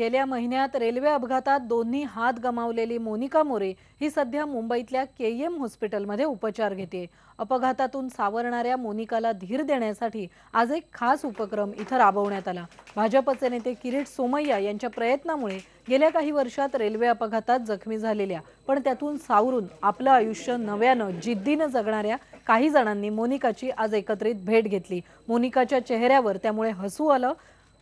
गेल्या महिन्यात रेल्वे अपघातात दोन्ही हात गमावलेली मोनिका मोरे ही सध्या मुंबईतल्या केईएम हॉस्पिटलमध्ये उपचार घेते। अपघातातून सावरणाऱ्या मोनिकाला धीर देण्यासाठी आज एक खास उपक्रम इथं राबवण्यात आला। भाजपचे नेते किरीट सोमय्या यांच्या प्रयत्नामुळे गेल्या काही वर्षात रेल्वे अपघातात जखमी झालेल्या पण त्यातून सावरून आपलं आयुष्य नव्यानं जिद्दीनं जगणाऱ्या काही जणांनी मोनिकाची आज एकत्रित भेट घेतली। मोनिकाच्या चेहऱ्यावर त्यामुळे हसू आलं।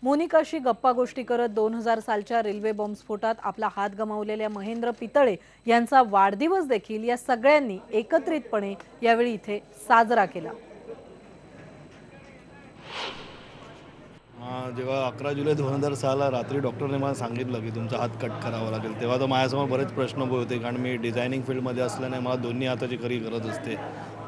मोनिकाशी गप्पा गोष्टी करत 2000 सालच्या रेल्वे बॉम्बस्फोटात आपला हात गमावलेल्या महेंद्र पितळे यांचा वाढदिवस देखील या सगळ्यांनी एकत्रितपणे यावेळी इथे साजरा केला। जेव्हा 11 जुलै 2000 साला रात्री डॉक्टरने मला सांगितलं की तुमचा हात कट करावा लागेल, तेव्हा तर माझ्यासमोर बरेच प्रश्न उभे होते, कारण मी डिझायनिंग फील्डमध्ये असल्याने मला दोन्ही हाताची खरी गरज असते।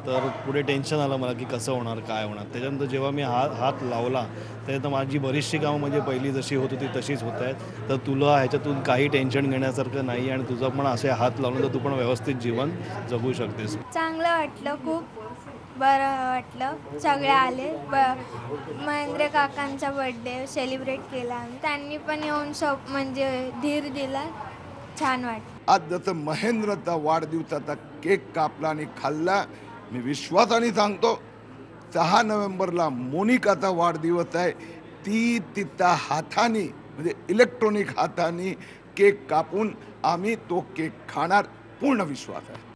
तर पुढे टेन्शन आलं मला की कसं होणार, काय होणार। त्याच्यानंतर जेव्हा मी हात लावला त्यानंतर माझी बरीचशी कामं म्हणजे पहिली जशी होत होती तशीच होत आहेत। तर तुला ह्याच्यातून काही टेन्शन घेण्यासारखं नाही आणि तुझं पण असे हात लावून तर तू पण व्यवस्थित जीवन जगू शकतेस। चांगलं वाटलं, खूप बरं वाटलं। सगळे आले, महेंद्र काकांचा बर्थडे सेलिब्रेट केला आणि त्यांनी पण येऊन म्हणजे धीर दिला, छान वाटलं। आज जसं महेंद्रचा वाढदिवसाचा केक कापला आणि खाल्ला, मी विश्वासाने सांगतो 6 नोव्हेंबरला मोनिकाचा वाढदिवस आहे। ती तिच्या हाताने म्हणजे इलेक्ट्रॉनिक हाताने केक कापून आम्ही तो केक खाणार, पूर्ण विश्वास आहे।